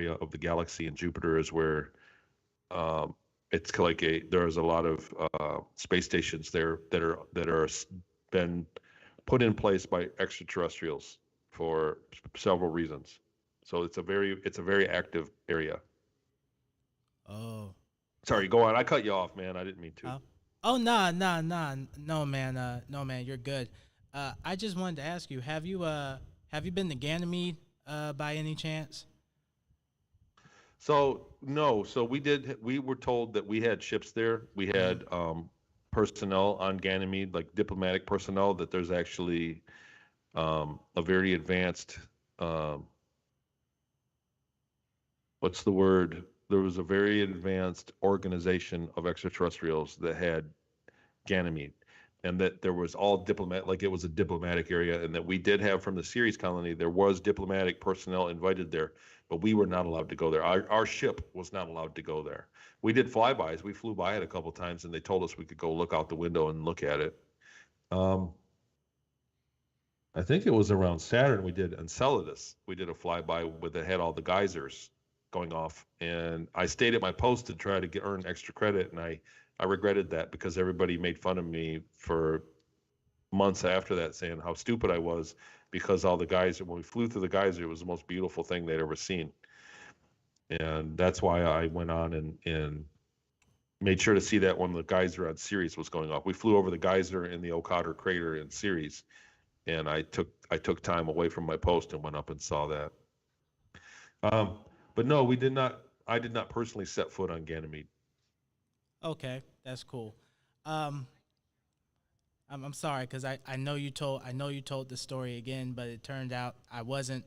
area of the galaxy, and Jupiter is where it's like there's a lot of space stations there that are been put in place by extraterrestrials for several reasons. So it's a very active area. Oh. Sorry, go on. I cut you off, man. I didn't mean to. Oh, oh, nah, no, man, no, man, you're good. I just wanted to ask you, have you been to Ganymede, by any chance? So no, so we were told that we had ships there. We Mm. had personnel on Ganymede, like diplomatic personnel, that there's actually a very advanced um, what's the word? There was a very advanced organization of extraterrestrials that had Ganymede, and that there was all diplomat, like it was a diplomatic area, and that we did have from the Ceres colony, there was diplomatic personnel invited there, but we were not allowed to go there. Our ship was not allowed to go there. We did flybys. We flew by it a couple times, and they told us we could go look out the window and look at it. Um, I think it was around Saturn we did Enceladus. We did a flyby with it had all the geysers going off, and I stayed at my post to try to earn extra credit, and I regretted that because everybody made fun of me for months after that, saying how stupid I was because all the geyser when we flew through the geyser, it was the most beautiful thing they'd ever seen, and that's why I went on and made sure to see that when the geyser on Ceres was going off. We flew over the geyser in the Okator crater in Ceres, and I took time away from my post and went up and saw that. Um, but no, we did not. I did not personally set foot on Ganymede. Okay, that's cool. Um, I'm sorry because I know you told the story again, but it turned out I wasn't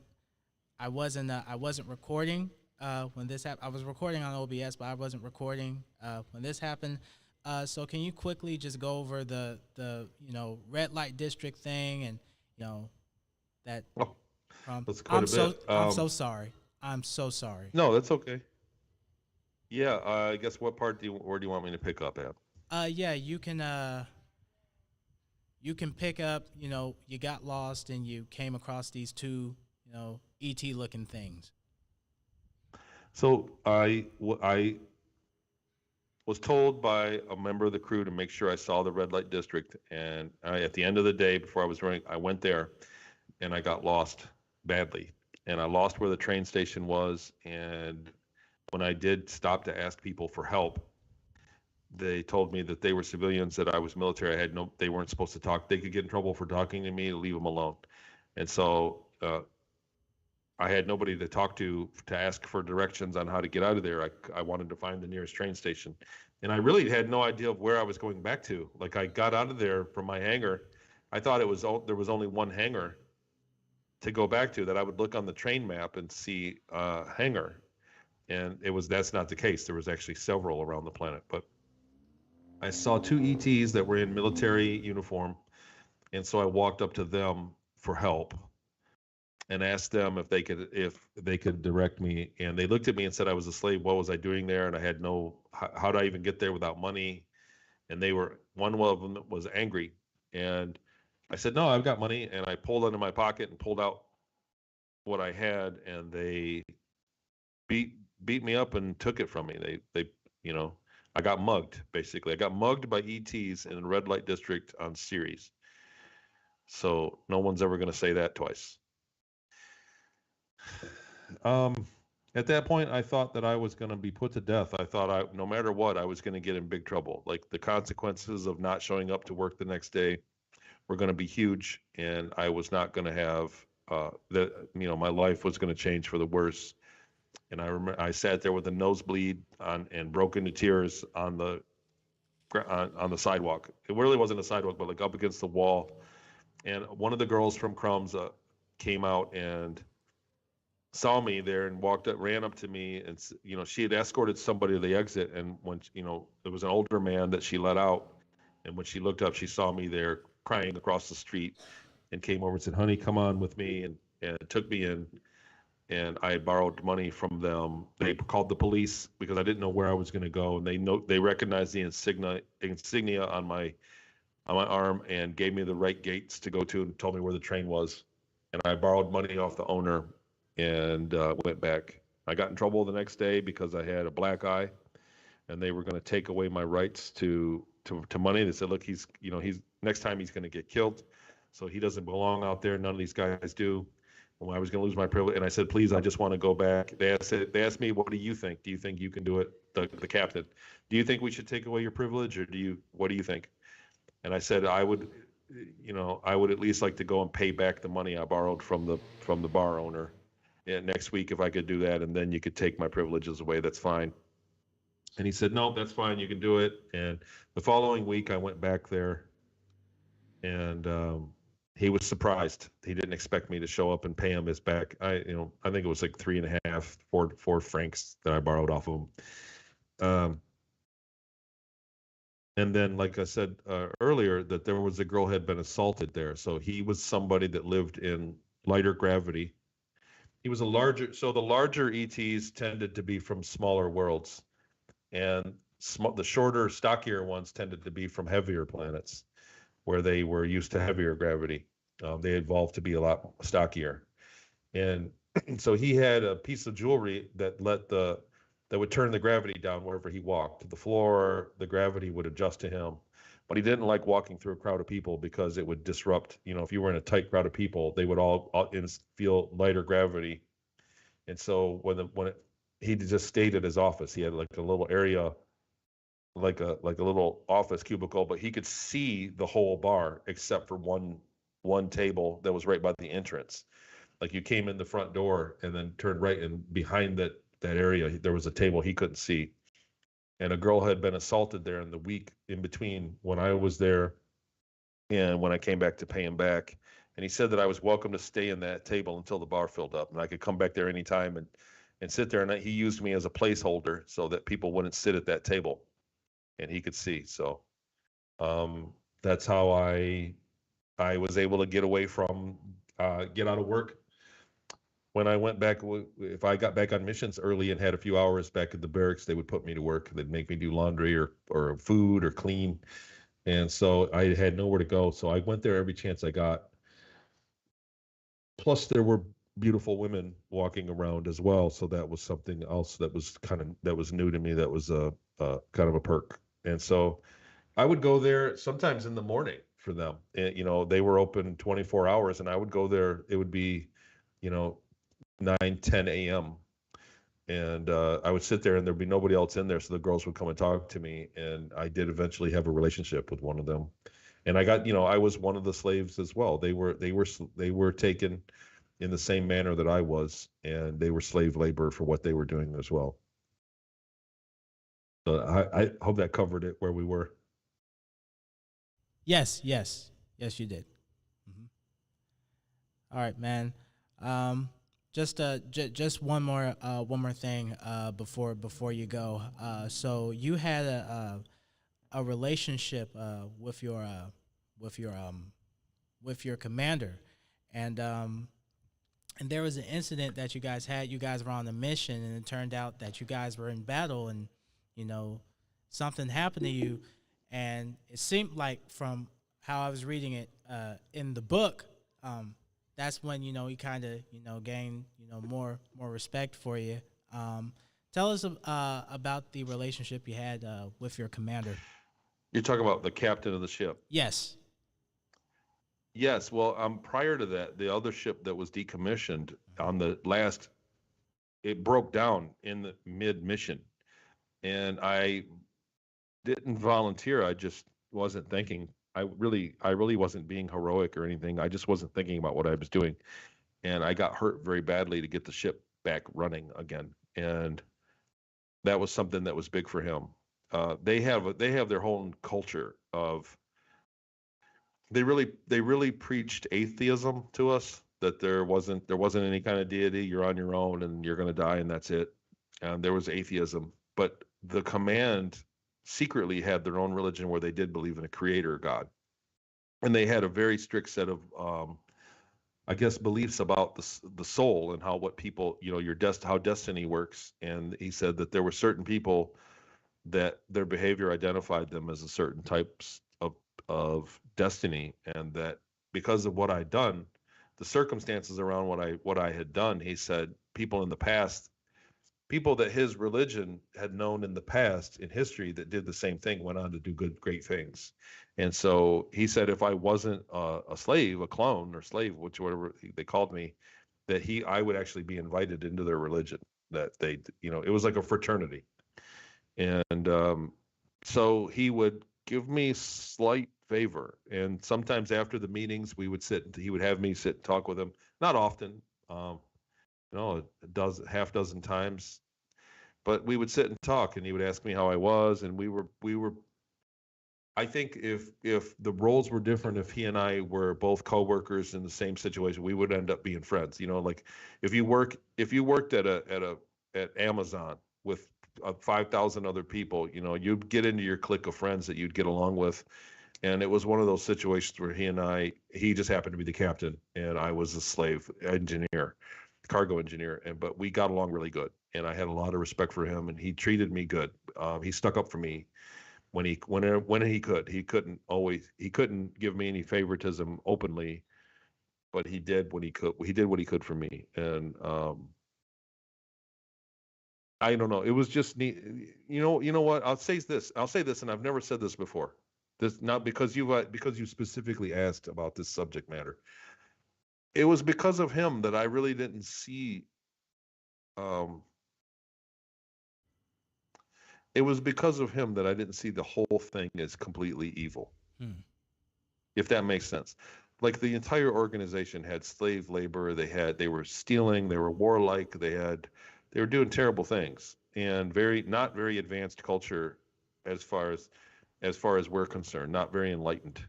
recording when this happened. I was recording on OBS, but I wasn't recording when this happened. So can you quickly just go over the red light district thing and you know that Oh, from that's quite I'm a so bit. I'm so sorry. I'm so sorry. No, that's okay. Yeah, I guess where do you want me to pick up at? Yeah, you can pick up, you got lost and you came across these two, ET looking things. So I was told by a member of the crew to make sure I saw the red light district, and at the end of the day, before I was running, I went there, and I got lost badly, and I lost where the train station was, and when I did stop to ask people for help, they told me that they were civilians, that I was military. They weren't supposed to talk. They could get in trouble for talking to me, to leave them alone. And so I had nobody to talk to ask for directions on how to get out of there. I wanted to find the nearest train station. And I really had no idea of where I was going back to. Like I got out of there from my hangar. I thought there was only one hangar to go back to, that I would look on the train map and see hangar. And that's not the case. There was actually several around the planet. But I saw two ETs that were in military uniform, and so I walked up to them for help and asked them if they could direct me. And they looked at me and said I was a slave. What was I doing there? And I had no. How did I even get there without money? And one of them was angry, and I said, no, I've got money. And I pulled into my pocket and pulled out what I had, and they beat beat me up and took it from me. They you know I got mugged, basically. I got mugged by ETs in the red light district on Ceres. So no one's ever going to say that twice. Um, at that point, I thought that I was going to be put to death. I thought no matter what, I was going to get in big trouble. Like the consequences of not showing up to work the next day were going to be huge, and I was not going to have that. My life was going to change for the worse. And I remember I sat there with a nosebleed and broke into tears on the sidewalk. It really wasn't a sidewalk, but like up against the wall. And one of the girls from Crumbs came out and saw me there and ran up to me, and she had escorted somebody to the exit, and when there was an older man that she let out, and when she looked up, she saw me there crying across the street, and came over and said, "Honey, come on with me," and took me in. And I borrowed money from them. They called the police because I didn't know where I was going to go, and they recognized the insignia on my arm and gave me the right gates to go to and told me where the train was. And I borrowed money off the owner and went back. I got in trouble the next day because I had a black eye, and they were going to take away my rights to money. They said, look, he's next time he's going to get killed, so he doesn't belong out there. None of these guys do. And I was going to lose my privilege, and I said, please, I just want to go back. They asked me, what do you think? Do you think you can do it? The captain, do you think we should take away your privilege, or what do you think? And I said, I would at least like to go and pay back the money I borrowed from the bar owner. Yeah, next week if I could do that, and then you could take my privileges away. That's fine. And he said, no, that's fine. You can do it. And the following week I went back there, and he was surprised. He didn't expect me to show up and pay him his back. I think it was like 3.5, 4 francs that I borrowed off of him. And then, like I said earlier, that there was a girl who had been assaulted there. So he was somebody that lived in lighter gravity. He was so the larger ETs tended to be from smaller worlds, and the shorter, stockier ones tended to be from heavier planets, where they were used to heavier gravity. They evolved to be a lot stockier. And so he had a piece of jewelry that would turn the gravity down wherever he walked. The floor, the gravity would adjust to him. But he didn't like walking through a crowd of people because it would disrupt, if you were in a tight crowd of people, they would all feel lighter gravity. And so he just stayed at his office. He had like a little area, like a little office cubicle, but he could see the whole bar except for one table that was right by the entrance. Like you came in the front door and then turned right, and behind that area there was a table he couldn't see. And a girl had been assaulted there in the week in between when I was there and when I came back to pay him back. And he said that I was welcome to stay in that table until the bar filled up, and I could come back there anytime and sit there. And he used me as a placeholder so that people wouldn't sit at that table and he could see. So that's how I was able to get away from get out of work. When I went back, if I got back on missions early and had a few hours back at the barracks, they would put me to work. They'd make me do laundry or food or clean. And so I had nowhere to go. So I went there every chance I got. Plus there were beautiful women walking around as well. So that was something else that was new to me. That was a kind of a perk. And so I would go there sometimes in the morning for them. And, they were open 24 hours, and I would go there. It would be, 9, 10 a.m. And I would sit there, and there'd be nobody else in there. So the girls would come and talk to me. And I did eventually have a relationship with one of them. And I got, I was one of the slaves as well. They were taken in the same manner that I was, and they were slave labor for what they were doing as well. So I hope that covered it where we were. Yes, you did. All right, man. Just one more thing before you go. So you had a relationship with your commander, and there was an incident that you guys had. You guys were on a mission, and it turned out that you guys were in battle, and something happened to you, and it seemed like from how I was reading it in the book. That's when he kind of gained more respect for you. Tell us about the relationship you had with your commander. You're talking about the captain of the ship. Yes. Well, prior to that, the other ship that was decommissioned on the last, it broke down in the mid-mission, and I didn't volunteer. I just wasn't thinking. I really wasn't being heroic or anything. I just wasn't thinking about what I was doing. And I got hurt very badly to get the ship back running again. And that was something that was big for him. They have their whole culture of, they really preached atheism to us, that there wasn't any kind of deity. You're on your own and you're going to die and that's it. And there was atheism, but the command secretly had their own religion where they did believe in a creator God. And they had a very strict set of, I guess, beliefs about the soul and how how destiny works. And he said that there were certain people that their behavior identified them as a certain types of destiny. And that because of what I'd done, the circumstances around what I had done, he said, people in the past people that his religion had known in the past in history that did the same thing went on to do great things. And so he said, if I wasn't a slave, a clone or slave, whatever they called me, that I would actually be invited into their religion. That they, it was like a fraternity. And so he would give me slight favor. And sometimes after the meetings, he would have me sit and talk with him. Not often, half dozen times, but we would sit and talk, and he would ask me how I was. And we were, I think if the roles were different, if he and I were both coworkers in the same situation, we would end up being friends. Like if you worked at Amazon with 5,000 other people, you'd get into your clique of friends that you'd get along with. And it was one of those situations where he just happened to be the captain and I was a slave engineer, cargo engineer. But we got along really good. And I had a lot of respect for him, and he treated me good. He stuck up for me when he could. He couldn't give me any favoritism openly, but he did when he could. He did what he could for me. And I don't know. It was just neat. You know what? I'll say this, and I've never said this before. This not because you specifically asked about this subject matter. It was because of him that I really didn't see. It was because of him that I didn't see the whole thing as completely evil. If that makes sense. Like the entire organization had slave labor. They were stealing. They were warlike. They were doing terrible things, and not very advanced culture as far as we're concerned, not very enlightened.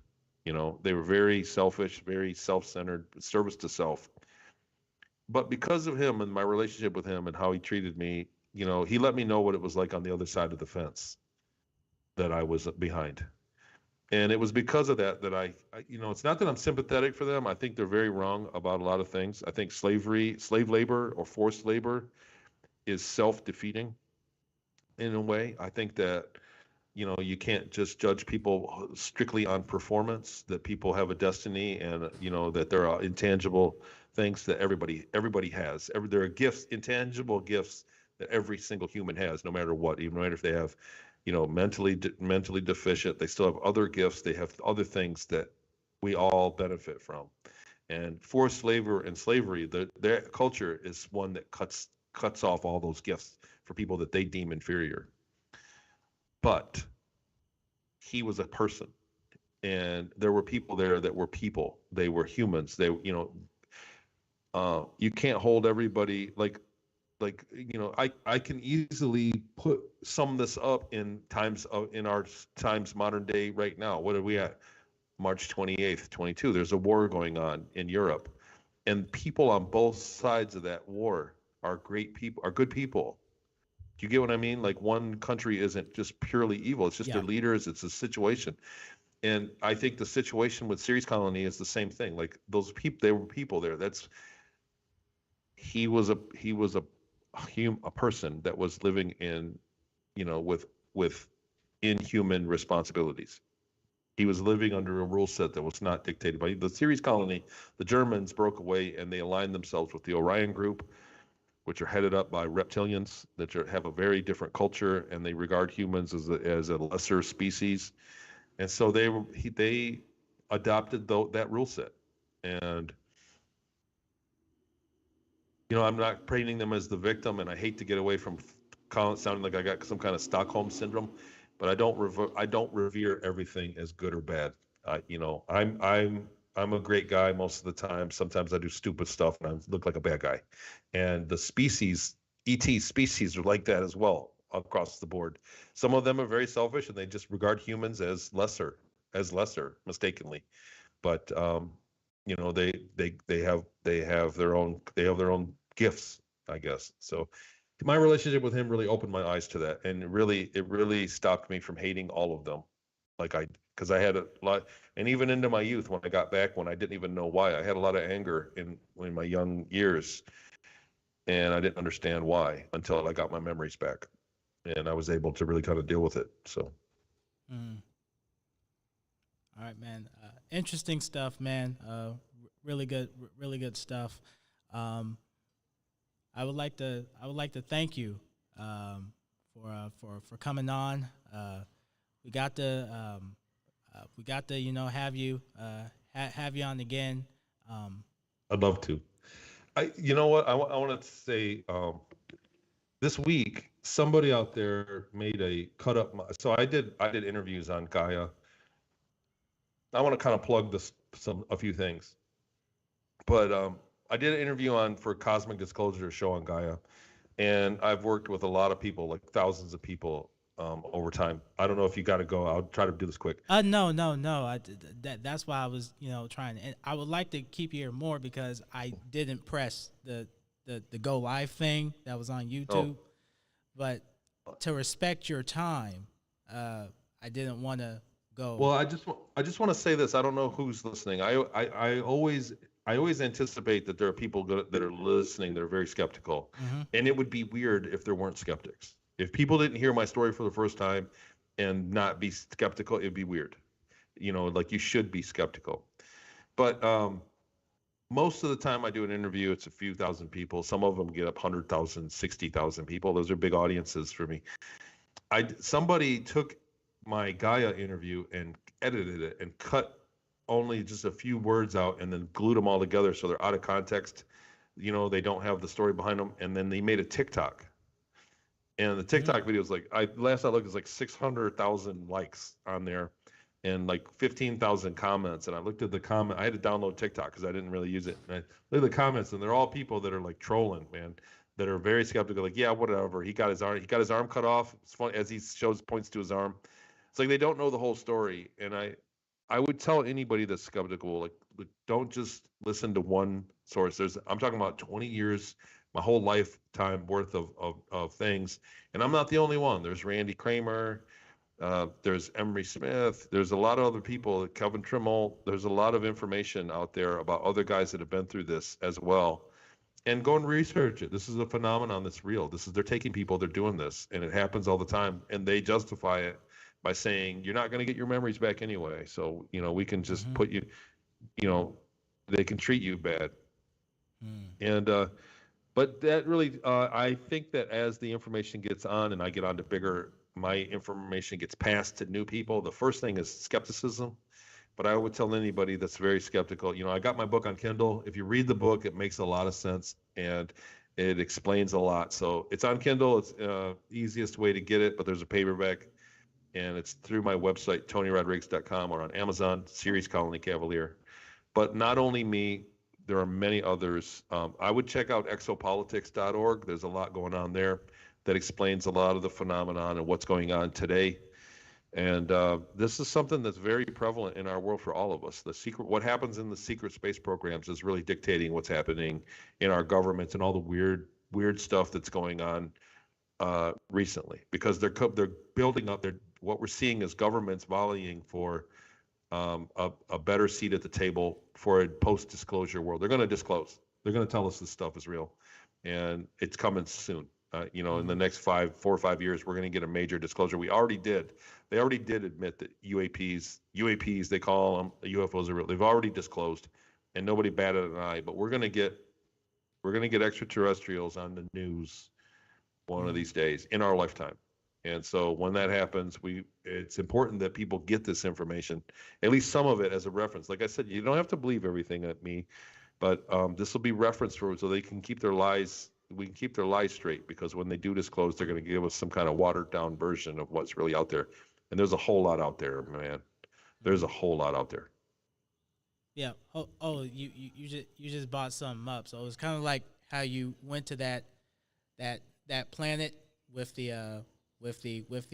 They were very selfish, very self-centered, service to self. But because of him and my relationship with him and how he treated me, he let me know what it was like on the other side of the fence that I was behind. And it was because of that it's not that I'm sympathetic for them. I think they're very wrong about a lot of things. I think slave labor or forced labor is self-defeating in a way. I think that, you can't just judge people strictly on performance, that people have a destiny, and, that there are intangible things that everybody has. There are gifts, intangible gifts that every single human has, no matter what, even if they have, mentally deficient, they still have other gifts. They have other things that we all benefit from. And forced labor and slavery, their culture is one that cuts off all those gifts for people that they deem inferior. But he was a person, and there were people there that were people. They were humans. You can't hold everybody I can easily sum this up in our times modern day right now. What are we at? March 28th, 22. There's a war going on in Europe, and people on both sides of that war are great people, are good people. Do you get what I mean? Like, one country isn't just purely evil. It's just their leaders. It's a situation. And I think the situation with Ceres Colony is the same thing. Like, those people, there were people there. He was a person that was living in, with inhuman responsibilities. He was living under a rule set that was not dictated by the Ceres Colony. The Germans broke away and they aligned themselves with the Orion Group, which are headed up by reptilians that have a very different culture, and they regard humans as a lesser species. And so they adopted that rule set. And I'm not painting them as the victim, and I hate to get away from sounding like I got some kind of Stockholm syndrome, but I don't revere everything as good or bad. I'm a great guy most of the time. Sometimes I do stupid stuff and I look like a bad guy. And the species, ET species, are like that as well across the board. Some of them are very selfish and they just regard humans as lesser mistakenly. But they have their own gifts, I guess. So my relationship with him really opened my eyes to that, and it really stopped me from hating all of them, because I had a lot, and even into my youth, when I got back, when I didn't even know why, I had a lot of anger in my young years, and I didn't understand why until I got my memories back, and I was able to really kind of deal with it. So. All right, man. Interesting stuff, man. Really good stuff. I would like to thank you for coming on. We got to have you have you on again. I'd love to. You know what? I want to say this week somebody out there made a cut up. So I did interviews on Gaia. I want to kind of plug a few things, but I did an interview on for Cosmic Disclosure show on Gaia, and I've worked with a lot of people, like thousands of people over time. I don't know if you got to go. I'll try to do this quick. No. That's why I was trying to. And I would like to keep you here more because I didn't press the go live thing that was on YouTube, but to respect your time, I didn't want to go. Well, I just want to say this. I don't know who's listening. I always anticipate that there are people that are listening that are very skeptical, and it would be weird if there weren't skeptics. If people didn't hear my story for the first time and not be skeptical, it'd be weird. Like you should be skeptical. But most of the time I do an interview, it's a few thousand people. Some of them get up 100,000, 60,000 people. Those are big audiences for me. Somebody took my Gaia interview and edited it and cut only just a few words out and then glued them all together so they're out of context. They don't have the story behind them. And then they made a TikTok. And the TikTok video is last I looked, it's like 600,000 likes on there and like 15,000 comments. And I looked at the comment. I had to download TikTok because I didn't really use it. And I look at the comments, and they're all people that are like trolling, man, that are very skeptical. Like, yeah, whatever. He got his arm cut off. It's funny as he points to his arm. It's like they don't know the whole story. And I would tell anybody that's skeptical, like don't just listen to one source. I'm talking about 20 years, my whole lifetime worth of things. And I'm not the only one. There's Randy Kramer. There's Emery Smith. There's a lot of other people, Kelvin Trimmel. There's a lot of information out there about other guys that have been through this as well. And go and research it. This is a phenomenon that's real. They're taking people, they're doing this, and it happens all the time. And they justify it by saying, you're not going to get your memories back anyway. So, we can just put you, they can treat you bad. And, but that really, I think that as the information gets on and I get on to bigger, my information gets passed to new people. The first thing is skepticism. But I would tell anybody that's very skeptical, I got my book on Kindle. If you read the book, it makes a lot of sense and it explains a lot. So it's on Kindle. It's easiest way to get it, but there's a paperback. And it's through my website, TonyRodrigues.com, or on Amazon, Series Colony Cavalier. But not only me, there are many others. I would check out exopolitics.org. There's a lot going on there that explains a lot of the phenomenon and what's going on today. And this is something that's very prevalent in our world for all of us. What happens in the secret space programs is really dictating what's happening in our governments and all the weird stuff that's going on recently, because they're building up what we're seeing is governments volleying for a better seat at the table for a post-disclosure world. They're going to disclose. They're going to tell us this stuff is real, and it's coming soon. In the next 4 or 5 years, we're going to get a major disclosure. We already did. They already did admit that UAPs, they call them, UFOs are real. They've already disclosed, and nobody batted an eye. But we're going to get extraterrestrials on the news one of these days in our lifetime. And so when that happens, it's important that people get this information, at least some of it, as a reference. Like I said, you don't have to believe everything at me, but this will be referenced for so they can keep their lies. We can keep their lies straight, because when they do disclose, they're going to give us some kind of watered down version of what's really out there. And there's a whole lot out there, man. There's a whole lot out there. Yeah. You just bought something up. So it was kind of like how you went to that planet with the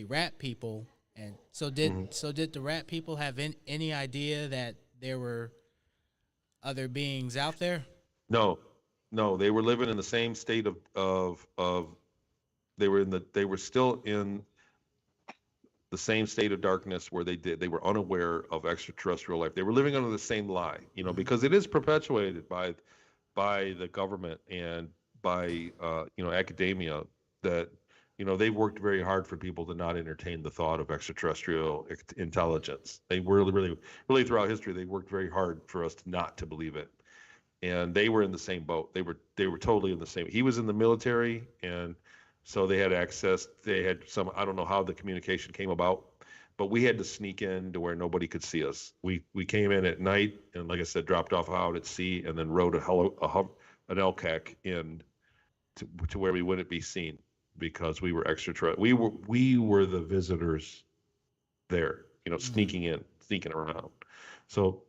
rat people, and so did the rat people have any idea that there were other beings out there? No, they were living in the same state of they were still in the same state of darkness where they were unaware of extraterrestrial life. They were living under the same lie, because it is perpetuated by the government and by academia that they worked very hard for people to not entertain the thought of extraterrestrial intelligence. They were really throughout history, they worked very hard for us not to believe it. And they were in the same boat. They were totally in the same. He was in the military, and So they had access. They had some, I don't know how the communication came about, but we had to sneak in to where nobody could see us. We came in at night and, like I said, dropped off out at sea and then rode an LCAC in to where we wouldn't be seen because we were we were the visitors there, sneaking around. So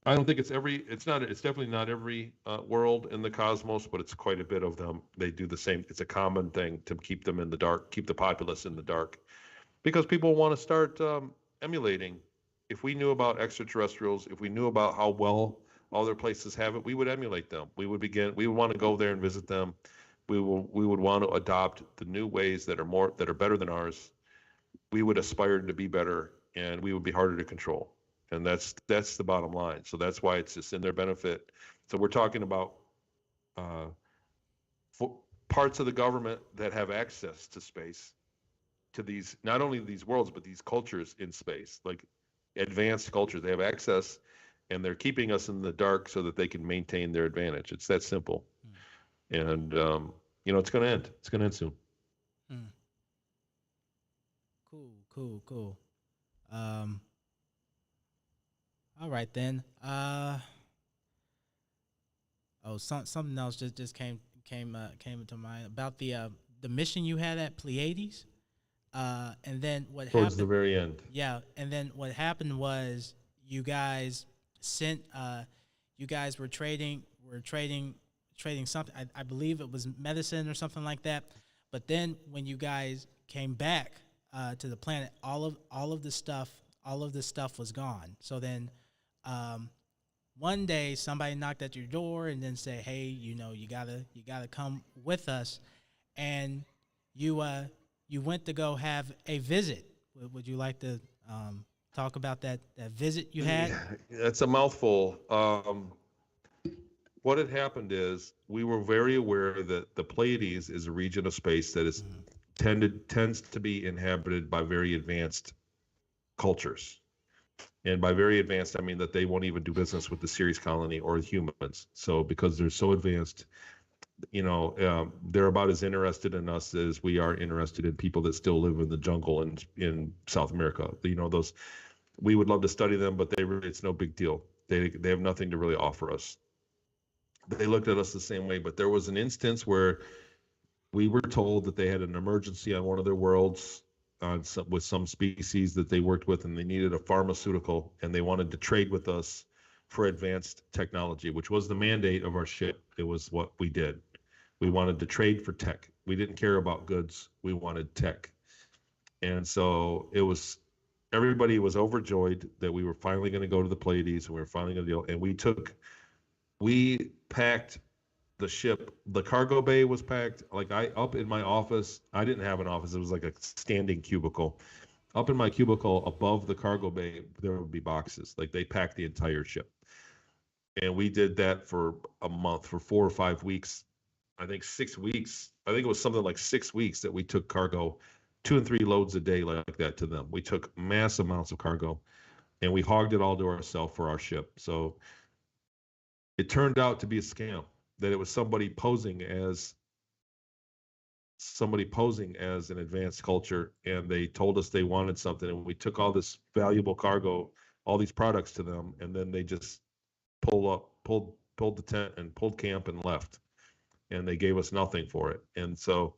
I don't think it's definitely not every world in the cosmos, but it's quite a bit of them. They do the same. It's a common thing to keep them in the dark, keep the populace in the dark, because people want to start emulating. If we knew about extraterrestrials, if we knew about how well other places have it, we would emulate them. We would want to go there and visit them. We would want to adopt the new ways that are better than ours. We would aspire to be better, and we would be harder to control. And that's the bottom line. So that's why it's just in their benefit. So we're talking about uh, parts of the government that have access to space, to these, not only these worlds, but these cultures in space, like advanced cultures. They have access, and they're keeping us in the dark so that they can maintain their advantage. It's that simple. And it's going to end. It's going to end soon. Mm. Cool. All right then. Something else just came into mind about the mission you had at Pleiades. And then what Towards happened? the very end. Yeah, and then what happened was you guys sent. You guys were trading something. I believe it was medicine or something like that. But then when you guys came back to the planet, all of the stuff was gone. So then one day somebody knocked at your door and then said, "Hey, you gotta come with us," and you went to go have a visit. Would you like to talk about that visit you had? That's a mouthful. What had happened is we were very aware that the Pleiades is a region of space that is tends to be inhabited by very advanced cultures. And by very advanced, I mean that they won't even do business with the Ceres colony or humans. So because they're so advanced, they're about as interested in us as we are interested in people that still live in the jungle in South America. We would love to study them, but it's no big deal. They have nothing to really offer us. They looked at us the same way, but there was an instance where we were told that they had an emergency on one of their worlds with some species that they worked with, and they needed a pharmaceutical, and they wanted to trade with us for advanced technology, which was the mandate of our ship. It was what we did. We wanted to trade for tech. We didn't care about goods. We wanted tech. And so everybody was overjoyed that we were finally going to go to the Pleiades, and we were finally going to deal. And we packed the ship. The cargo bay was packed. Like up in my office, I didn't have an office. It was like a standing cubicle. Up in my cubicle above the cargo bay, there would be boxes. Like they packed the entire ship. And we did that for a month, for 4 or 5 weeks. I think 6 weeks. I think it was something like 6 weeks that we took cargo, 2 and 3 loads a day like that to them. We took mass amounts of cargo, and we hogged it all to ourselves for our ship. So it turned out to be a scam, that it was somebody posing as an advanced culture, and they told us they wanted something, and we took all this valuable cargo, all these products to them, and then they just pulled the tent and pulled camp and left, and they gave us nothing for it. And so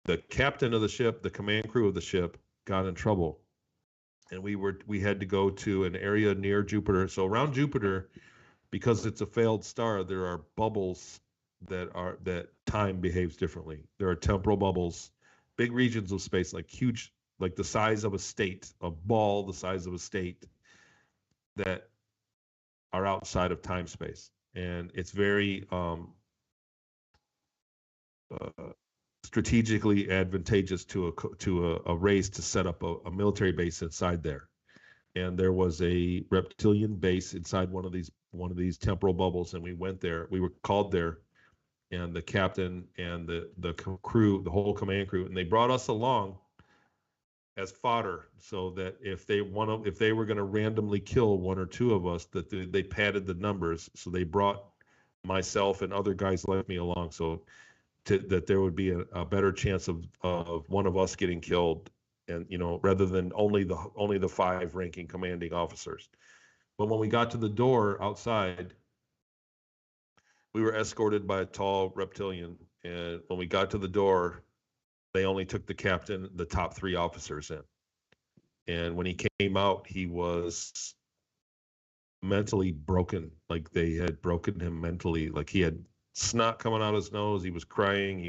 the captain of the ship, the command crew of the ship, got in trouble, and we had to go to an area near Jupiter. So around Jupiter, because it's a failed star, there are bubbles that time behaves differently. There are temporal bubbles, big regions of space, like huge, like the size of a state, a ball the size of a state, that are outside of time space. And it's very strategically advantageous to a race to set up a military base inside there. And there was a reptilian base inside one of these temporal bubbles, and we went there. We were called there, and the captain and the crew, the whole command crew, and they brought us along as fodder, so that if they were going to randomly kill 1 or 2 of us, that they padded the numbers. So they brought myself and other guys like me along. So that there would be a better chance of one of us getting killed, and rather than only the 5 ranking commanding officers. But when we got to the door outside, we were escorted by a tall reptilian, and when we got to the door, they only took the captain, the top 3 officers in. And when he came out, he was mentally broken. Like they had broken him mentally. Like he had snot coming out his nose. He was crying.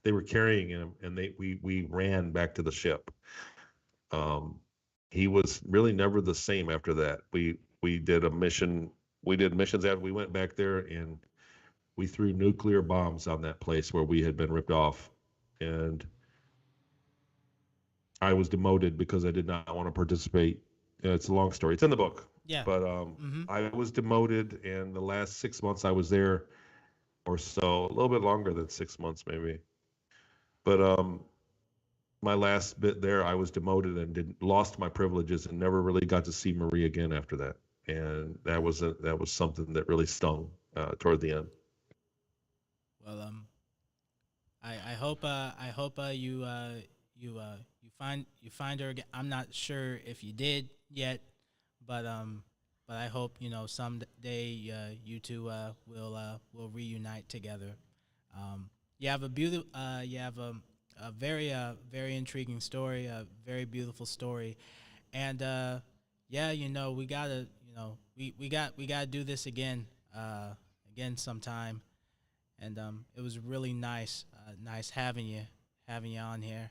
They were carrying him, and we ran back to the ship. He was really never the same after that. We did a mission. We did missions after we went back there, and we threw nuclear bombs on that place where we had been ripped off. And I was demoted because I did not want to participate. It's a long story. It's in the book. Yeah. But I was demoted, and the last 6 months I was there, or so, a little bit longer than 6 months maybe. But my last bit there, I was demoted and lost my privileges and never really got to see Marie again after that. And that was something that really stung toward the end. Well, I hope you find her again. I'm not sure if you did yet, but I hope someday you two will reunite together. You have a very intriguing story, a very beautiful story, and we gotta we gotta do this again sometime. And it was really nice having you on here.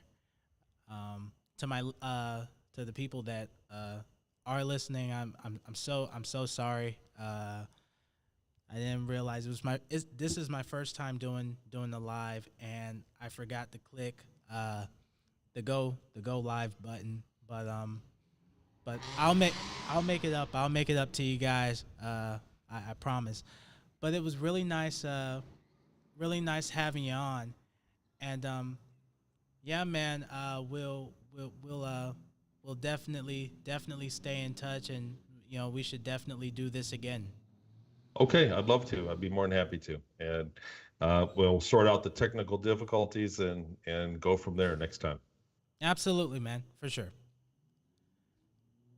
To the people that are listening, I'm so sorry. I didn't realize this is my first time doing the live, and I forgot to click the go live button. But I'll make it up. I'll make it up to you guys. I promise. But it was really nice having you on, and yeah, man, we'll definitely stay in touch, and we should definitely do this again. Okay, I'd love to. I'd be more than happy to, and we'll sort out the technical difficulties and go from there next time. Absolutely, man, for sure.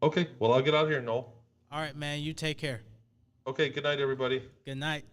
Okay, well, I'll get out of here, Noel. All right, man, you take care. Okay, good night, everybody. Good night.